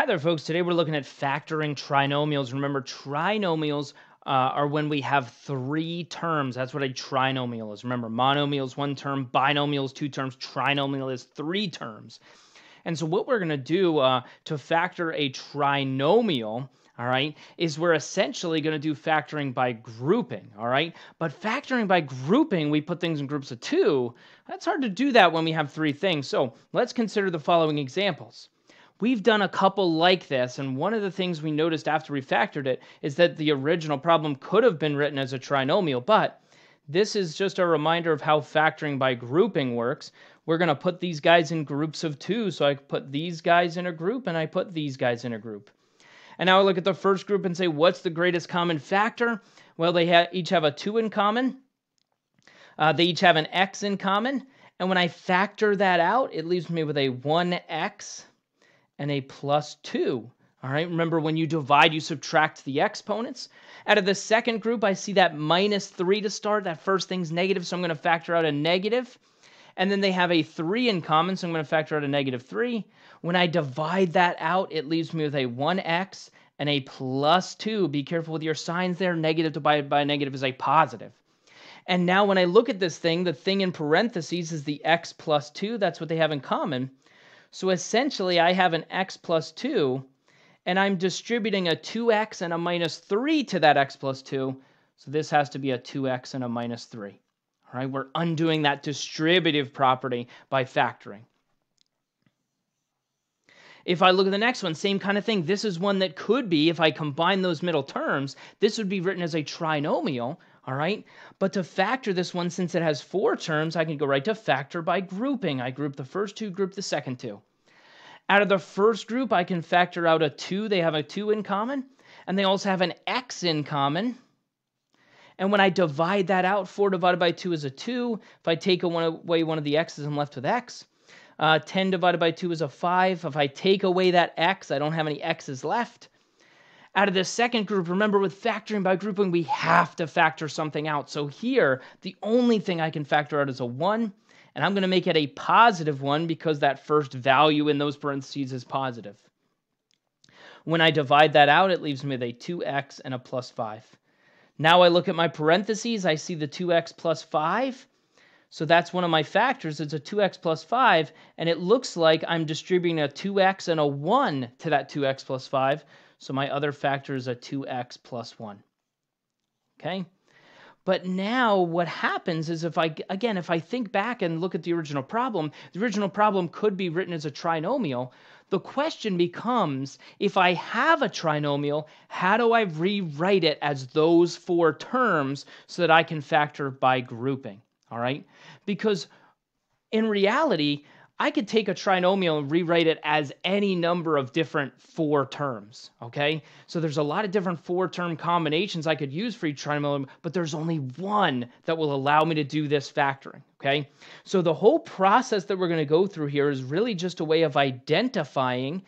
Hi there, folks. Today we're looking at factoring trinomials. Remember, trinomials are when we have three terms. That's what a trinomial is. Remember, monomial is one term, binomial is two terms, trinomial is three terms. And so what we're going to do to factor a trinomial, all right, is we're essentially going to do factoring by grouping, all right? But factoring by grouping, we put things in groups of two. That's hard to do that when we have three things. So let's consider the following examples. We've done a couple like this, and one of the things we noticed after we factored it is that the original problem could have been written as a trinomial, but this is just a reminder of how factoring by grouping works. We're going to put these guys in groups of two, so I put these guys in a group, and I put these guys in a group. And now I look at the first group and say, what's the greatest common factor? Well, they each have a 2 in common. They each have an x in common, and when I factor that out, it leaves me with a 1x and a plus 2. All right, remember when you divide, you subtract the exponents. Out of the second group, I see that minus 3 to start. That first thing's negative, so I'm going to factor out a negative. And then they have a 3 in common, so I'm going to factor out a negative 3. When I divide that out, it leaves me with a 1x and a plus 2. Be careful with your signs there. Negative divided by a negative is a positive. And now when I look at this thing, the thing in parentheses is the x plus 2. That's what they have in common. So essentially, I have an x plus 2, and I'm distributing a 2x and a minus 3 to that x plus 2. So this has to be a 2x and a minus 3. All right, we're undoing that distributive property by factoring. If I look at the next one, same kind of thing. This is one that could be, if I combine those middle terms, this would be written as a trinomial. All right, but to factor this one, since it has 4 terms, I can go right to factor by grouping. I group the first two, group the second two. Out of the first group, I can factor out a 2. They have a 2 in common, and they also have an x in common. And when I divide that out, 4 divided by 2 is a 2. If I take away one of the x's, I'm left with x. 10 divided by 2 is a 5. If I take away that x, I don't have any x's left. Out of the second group, remember with factoring by grouping, we have to factor something out. So here, the only thing I can factor out is a 1, and I'm going to make it a positive 1 because that first value in those parentheses is positive. When I divide that out, it leaves me with a 2x and a plus 5. Now I look at my parentheses, I see the 2x plus 5. So that's one of my factors. It's a 2x plus 5, and it looks like I'm distributing a 2x and a 1 to that 2x plus 5. So my other factor is a 2x plus 1. Okay? But now what happens is if I think back and look at the original problem could be written as a trinomial. The question becomes, if I have a trinomial, how do I rewrite it as those 4 terms so that I can factor by grouping? All right? Because in reality, I could take a trinomial and rewrite it as any number of different 4 terms, okay? So there's a lot of different 4-term combinations I could use for each trinomial, but there's only one that will allow me to do this factoring, okay? So the whole process that we're going to go through here is really just a way of identifying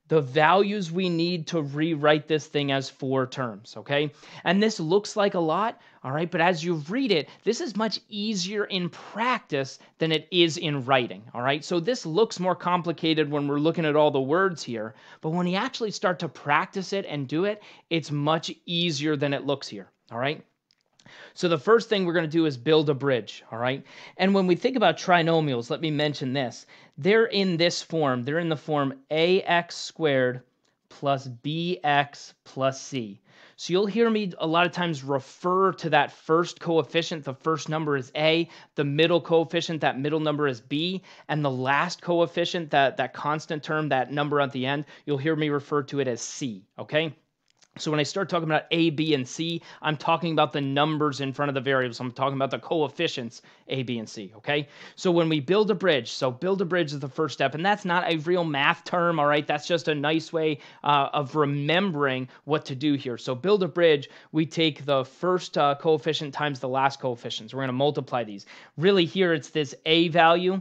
the values we need to rewrite this thing as 4 terms, okay? And this looks like a lot, all right? But as you read it, this is much easier in practice than it is in writing, all right? So this looks more complicated when we're looking at all the words here, but when you actually start to practice it and do it, it's much easier than it looks here, all right? So the first thing we're going to do is build a bridge, all right? And when we think about trinomials, let me mention this. They're in this form. They're in the form ax squared plus bx plus c. So you'll hear me a lot of times refer to that first coefficient. The first number is a, the middle coefficient, that middle number is b, and the last coefficient, that constant term, that number at the end, you'll hear me refer to it as c, okay? So when I start talking about a, b, and c, I'm talking about the numbers in front of the variables. I'm talking about the coefficients a, b, and c, okay? So when we build a bridge, so build a bridge is the first step, and that's not a real math term, all right? That's just a nice way of remembering what to do here. So build a bridge, we take the first coefficient times the last coefficient. So we're going to multiply these. Really here it's this a value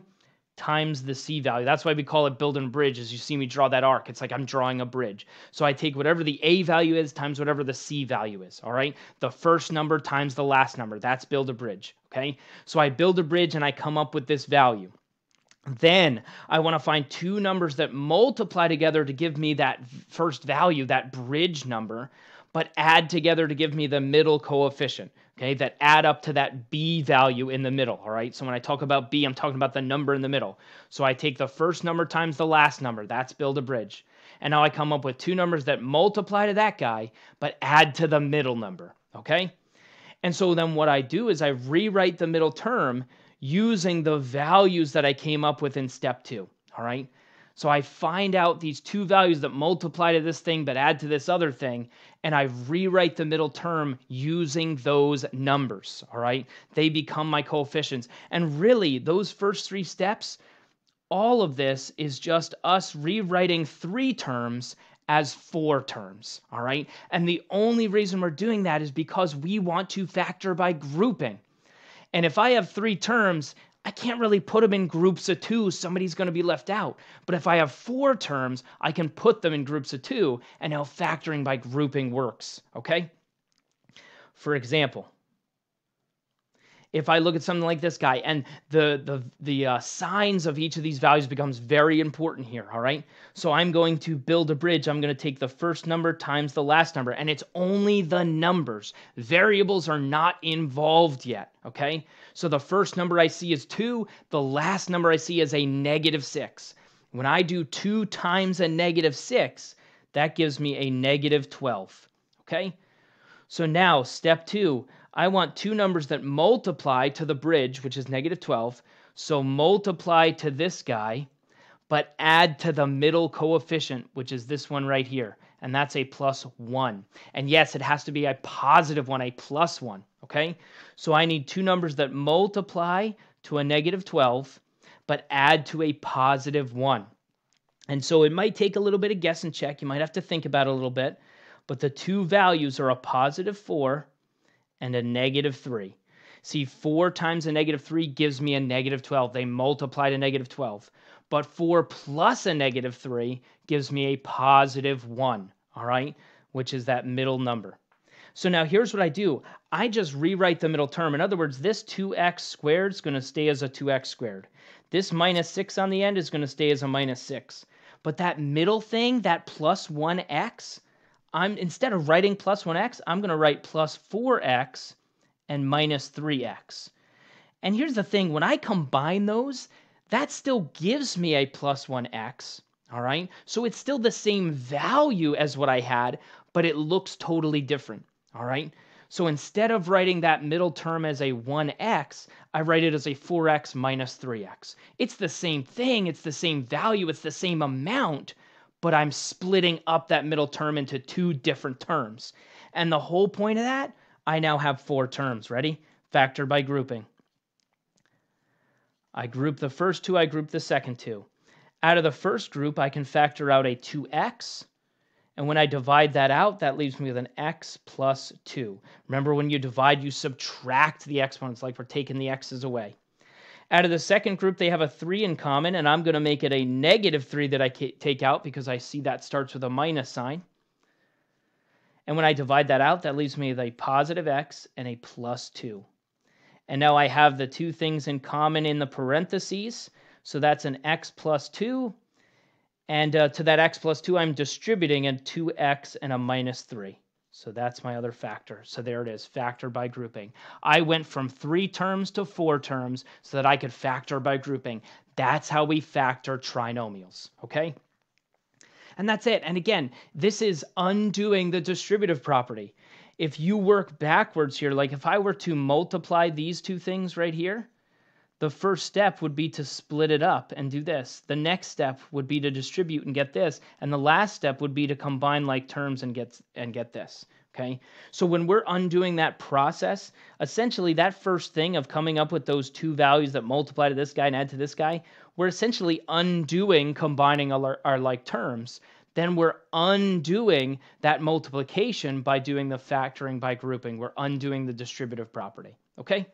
times the c value. That's why we call it building a bridge. As you see me draw that arc, it's like I'm drawing a bridge. So I take whatever the a value is times whatever the c value is, all right? The first number times the last number. That's build a bridge, okay? So I build a bridge and I come up with this value. Then I want to find two numbers that multiply together to give me that first value, that bridge number, but add together to give me the middle coefficient, okay, that add up to that B value in the middle, all right? So when I talk about B, I'm talking about the number in the middle. So I take the first number times the last number, that's build a bridge. And now I come up with two numbers that multiply to that guy, but add to the middle number, okay? And so then what I do is I rewrite the middle term using the values that I came up with in step 2, all right? So I find out these two values that multiply to this thing but add to this other thing, and I rewrite the middle term using those numbers, all right? They become my coefficients. And really, those first 3 steps, all of this is just us rewriting 3 terms as 4 terms, all right? And the only reason we're doing that is because we want to factor by grouping. And if I have 3 terms, I can't really put them in groups of 2. Somebody's going to be left out. But if I have 4 terms, I can put them in groups of 2, and now factoring by grouping works, okay? For example, if I look at something like this guy, and the signs of each of these values becomes very important here, all right? So I'm going to build a bridge. I'm going to take the first number times the last number, and it's only the numbers. Variables are not involved yet, okay? So the first number I see is 2. The last number I see is a -6. When I do 2 times a -6, that gives me a -12, okay? So now, step 2, I want 2 numbers that multiply to the bridge, which is -12. So multiply to this guy, but add to the middle coefficient, which is this one right here. And that's a +1. And yes, it has to be a positive one, a +1, okay? So I need 2 numbers that multiply to a -12, but add to a +1. And so it might take a little bit of guess and check. You might have to think about it a little bit. But the 2 values are a +4 and a -3. See, 4 times a -3 gives me a -12. They multiply to -12. But 4 plus a -3 gives me a +1, all right, which is that middle number. So now here's what I do. I just rewrite the middle term. In other words, this 2x squared is going to stay as a 2x squared. This -6 on the end is going to stay as a -6. But that middle thing, that +1x, instead of writing +1x, I'm going to write +4x and -3x. And here's the thing. When I combine those, that still gives me a +1x, all right? So it's still the same value as what I had, but it looks totally different, all right? So instead of writing that middle term as a 1x, I write it as a 4x minus 3x. It's the same thing. It's the same value. It's the same amount, but I'm splitting up that middle term into 2 different terms. And the whole point of that, I now have 4 terms. Ready? Factor by grouping. I group the first 2, I group the second 2. Out of the first group, I can factor out a 2x. And when I divide that out, that leaves me with an x plus 2. Remember, when you divide, you subtract the exponents, like we're taking the x's away. Out of the second group, they have a 3 in common, and I'm going to make it a -3 that I take out because I see that starts with a minus sign. And when I divide that out, that leaves me with a positive x and a plus 2. And now I have the 2 things in common in the parentheses, so that's an x plus 2. And to that x plus 2, I'm distributing a 2x and a -3. So that's my other factor. So there it is, factor by grouping. I went from 3 terms to 4 terms so that I could factor by grouping. That's how we factor trinomials, okay? And that's it. And again, this is undoing the distributive property. If you work backwards here, like if I were to multiply these 2 things right here, the first step would be to split it up and do this. The next step would be to distribute and get this. And the last step would be to combine like terms and get this. Okay? So when we're undoing that process, essentially that first thing of coming up with those 2 values that multiply to this guy and add to this guy, we're essentially undoing combining our like terms. Then we're undoing that multiplication by doing the factoring by grouping. We're undoing the distributive property. Okay?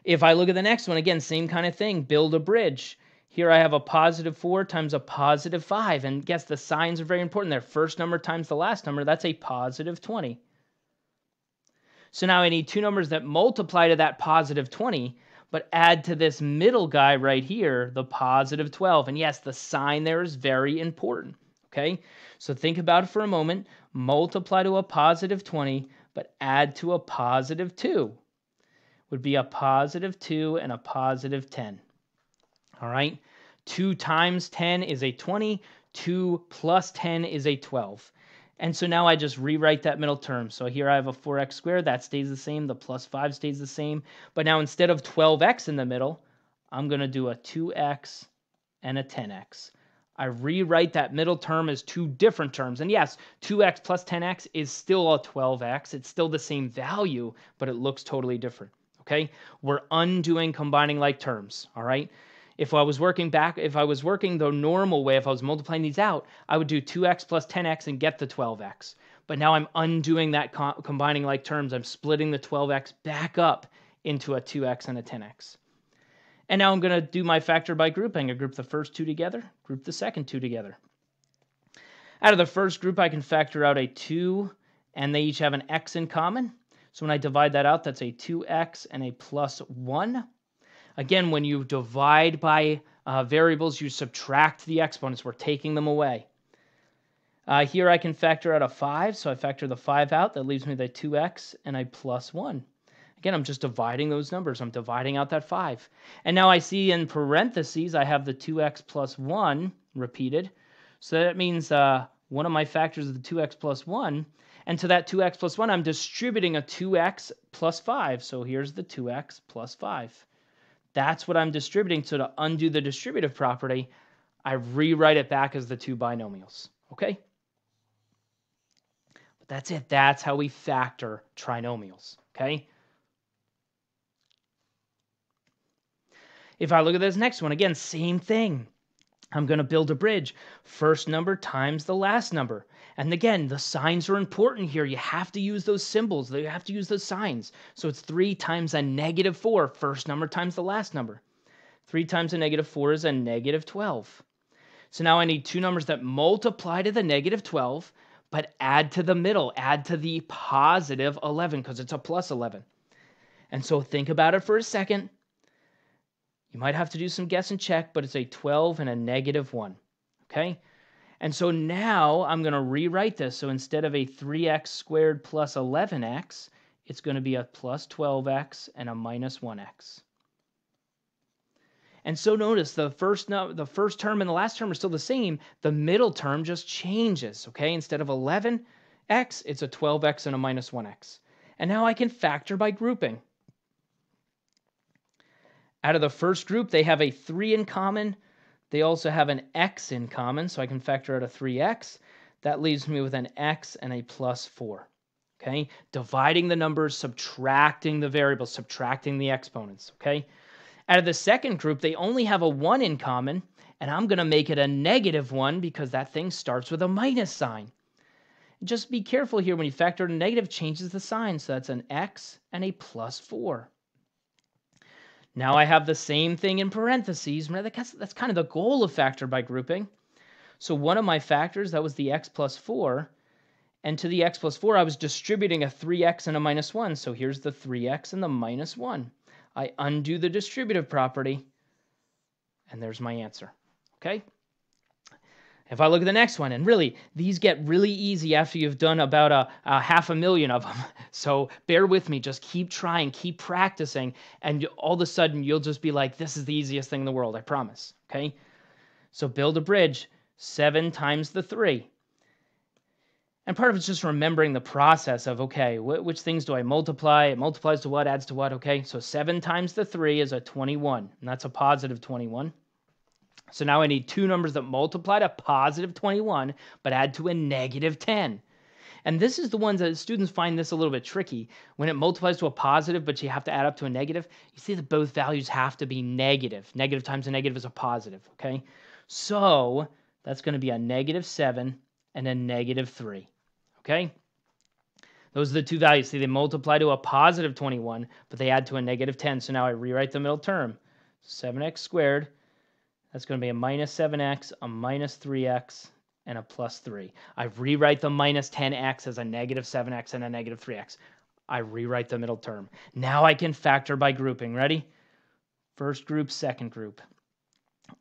If I look at the next one, again, same kind of thing, build a bridge. Here I have a +4 times a +5. And guess the signs are very important there. First number times the last number, that's a +20. So now I need 2 numbers that multiply to that +20, but add to this middle guy right here, the positive 12. And yes, the sign there is very important, okay? So think about it for a moment. Multiply to a positive 20, but add to a positive 2. Would be a positive 2 and a positive 10. All right? 2 times 10 is a 20. 2 plus 10 is a 12. And so now I just rewrite that middle term. So here I have a 4x squared. That stays the same. The plus 5 stays the same. But now instead of 12x in the middle, I'm going to do a 2x and a 10x. I rewrite that middle term as two different terms. And yes, 2x plus 10x is still a 12x. It's still the same value, but it looks totally different. Okay? We're undoing combining like terms. All right? If I was working the normal way, if I was multiplying these out, I would do 2x plus 10x and get the 12x. But now I'm undoing that combining like terms. I'm splitting the 12x back up into a 2x and a 10x. And now I'm going to do my factor by grouping. I group the first two together, group the second two together. Out of the first group, I can factor out a 2, and they each have an x in common. So when I divide that out, that's a 2x and a plus 1. Again, when you divide by variables, you subtract the exponents. We're taking them away. Here I can factor out a 5, so I factor the 5 out. That leaves me the 2x and a plus 1. Again, I'm just dividing those numbers. I'm dividing out that 5. And now I see in parentheses, I have the 2x plus 1 repeated. So that means one of my factors is the 2x plus 1. And to that 2x plus 1, I'm distributing a 2x plus 5. So here's the 2x plus 5. That's what I'm distributing. So to undo the distributive property, I rewrite it back as the two binomials. Okay? But that's it. That's how we factor trinomials. Okay? If I look at this next one, again, same thing. I'm going to build a bridge. First number times the last number. And again, the signs are important here. You have to use those symbols. You have to use those signs. So it's 3 times a negative 4. First number times the last number. 3 times a negative 4 is a negative 12. So now I need two numbers that multiply to the negative 12, but add to the middle. Add to the positive 11 because it's a plus 11. And so think about it for a second. You might have to do some guess and check, but it's a 12 and a negative 1. Okay? And so now I'm going to rewrite this. So instead of a 3x squared plus 11x, it's going to be a plus 12x and a minus 1x. And so notice the first term and the last term are still the same. The middle term just changes. Okay? Instead of 11x, it's a 12x and a minus 1x. And now I can factor by grouping. Out of the first group, they have a 3 in common. They also have an x in common, so I can factor out a 3x. That leaves me with an x and a plus 4. Okay? Dividing the numbers, subtracting the variables, subtracting the exponents. Okay? Out of the second group, they only have a 1 in common, and I'm going to make it a negative 1 because that thing starts with a minus sign. Just be careful here when you factor out a negative, changes the sign, so that's an x and a plus 4. Now I have the same thing in parentheses. That's kind of the goal of factor by grouping. So one of my factors, that was the x plus 4. And to the x plus 4, I was distributing a 3x and a minus 1. So here's the 3x and the minus 1. I undo the distributive property, and there's my answer. Okay? If I look at the next one, and really, these get really easy after you've done about a 500,000 of them. So bear with me. Just keep trying, keep practicing, and all of a sudden, you'll just be like, this is the easiest thing in the world, I promise. Okay? So build a bridge, 7 times the 3. And part of it's just remembering the process of, okay, which things do I multiply? It multiplies to what, adds to what, okay? So 7 times the 3 is a 21, and that's a positive 21. So now I need two numbers that multiply to positive 21, but add to a negative 10. And this is the ones that students find this a little bit tricky. When it multiplies to a positive, but you have to add up to a negative, you see that both values have to be negative. Negative times a negative is a positive, okay? So that's going to be a negative 7 and a negative 3, okay? Those are the two values. See, they multiply to a positive 21, but they add to a negative 10. So now I rewrite the middle term. 7x squared. That's going to be a minus 7x, a minus 3x, and a plus 3. I rewrite the minus 10x as a negative 7x and a negative 3x. I rewrite the middle term. Now I can factor by grouping. Ready? First group, second group.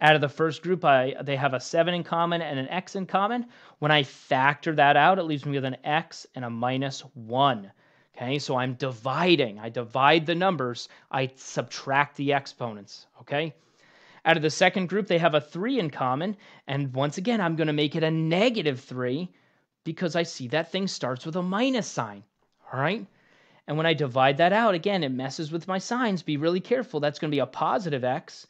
Out of the first group, they have a 7 in common and an x in common. When I factor that out, it leaves me with an x and a -1. Okay, so I'm dividing. I divide the numbers. I subtract the exponents. Okay. Out of the second group, they have a 3 in common. And once again, I'm going to make it a -3 because I see that thing starts with a minus sign. All right. And when I divide that out, again, it messes with my signs. Be really careful. That's going to be a positive x.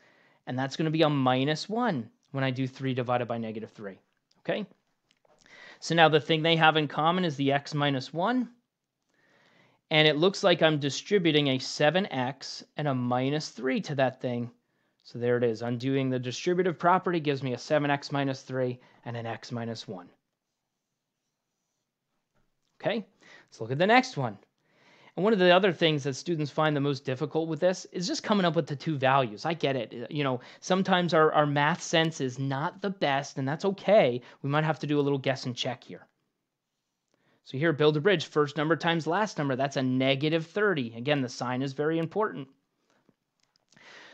And that's going to be a -1 when I do 3 divided by -3. Okay? So now the thing they have in common is the x minus 1. And it looks like I'm distributing a 7x and a -3 to that thing. So there it is. Undoing the distributive property gives me a 7x minus 3 and an x minus 1. Okay? Let's look at the next one. And one of the other things that students find the most difficult with this is just coming up with the two values. I get it. Sometimes our math sense is not the best, and that's okay. We might have to do a little guess and check here. So here, build a bridge. First number times last number. That's a -30. Again, the sign is very important.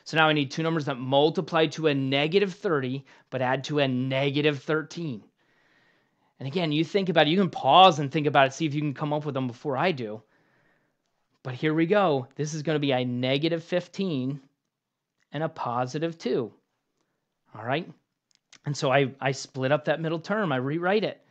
So now I need two numbers that multiply to a -30, but add to a -13. And again, you think about it. You can pause and think about it, see if you can come up with them before I do. But here we go. This is going to be a -15 and a +2. All right? And so I split up that middle term. I rewrite it.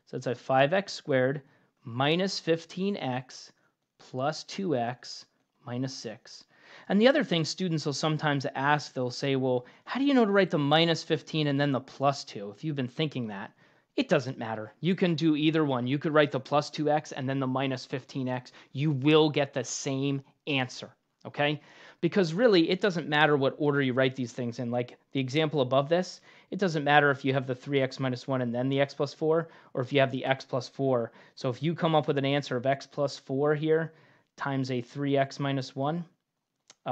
So it's a 5x squared minus 15x plus 2x minus 6. And the other thing students will sometimes ask, they'll say, well, how do you know to write the -15 and then the +2? If you've been thinking that. It doesn't matter. You can do either one. You could write the +2x and then the -15x. You will get the same answer, okay? Because really, it doesn't matter what order you write these things in. Like the example above this, it doesn't matter if you have the 3x minus 1 and then the x plus 4, or if you have the x plus 4. So if you come up with an answer of x plus 4 here times a 3x minus 1,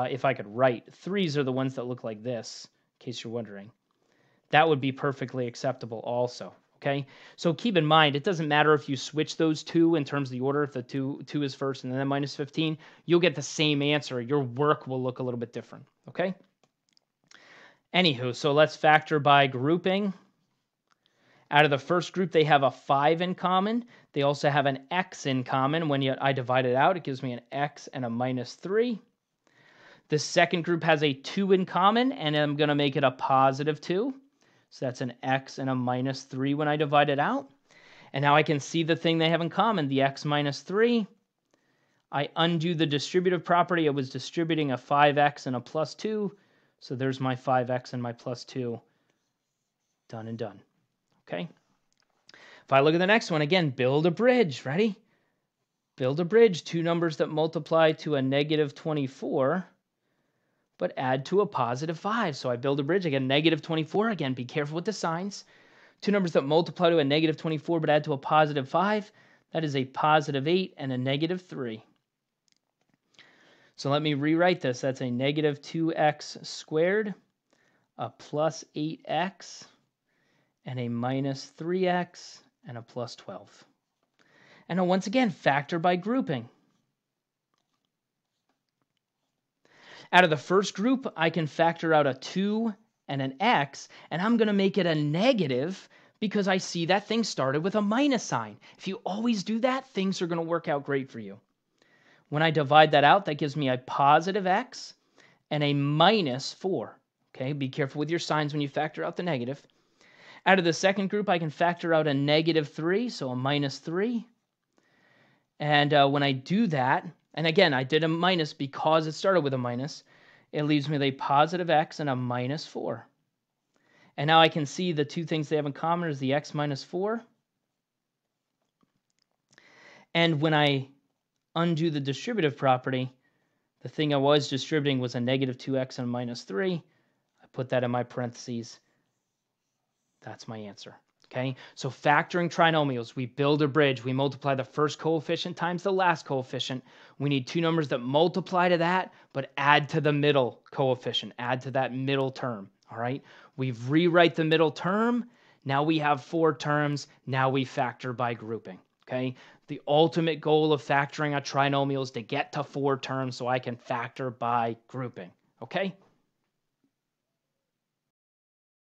if I could write, 3's are the ones that look like this, in case you're wondering. That would be perfectly acceptable also. Okay, so keep in mind, it doesn't matter if you switch those two in terms of the order. If the two is first and then -15, you'll get the same answer. Your work will look a little bit different. Okay. Anywho, so let's factor by grouping. Out of the first group, they have a 5 in common. They also have an x in common. When I divide it out, it gives me an x and a -3. The second group has a 2 in common, and I'm going to make it a +2. So that's an x and a -3 when I divide it out. And now I can see the thing they have in common, the x minus 3. I undo the distributive property. I was distributing a 5x and a +2. So there's my 5x and my +2. Done and done. Okay. If I look at the next one, again, build a bridge. Ready? Build a bridge. Two numbers that multiply to a -24. But add to a +5. So I build a bridge. I get a -24. Again, be careful with the signs. Two numbers that multiply to a -24 but add to a +5. That is a +8 and a -3. So let me rewrite this. That's a -2x squared, a +8x, and a -3x, and a +12. And now once again, factor by grouping. Out of the first group, I can factor out a 2 and an x, and I'm going to make it a negative because I see that thing started with a minus sign. If you always do that, things are going to work out great for you. When I divide that out, that gives me a +x and a -4. Okay, be careful with your signs when you factor out the negative. Out of the second group, I can factor out a -3, so a -3. And when I do that, and again, I did a minus because it started with a minus. It leaves me with a +x and a -4. And now I can see the two things they have in common is the x minus 4. And when I undo the distributive property, the thing I was distributing was a -2x and a -3. I put that in my parentheses. That's my answer. Okay, so factoring trinomials, we build a bridge. We multiply the first coefficient times the last coefficient. We need two numbers that multiply to that, but add to the middle coefficient, add to that middle term. All right, we've rewrite the middle term. Now we have 4 terms. Now we factor by grouping. Okay, the ultimate goal of factoring a trinomial is to get to 4 terms so I can factor by grouping. Okay.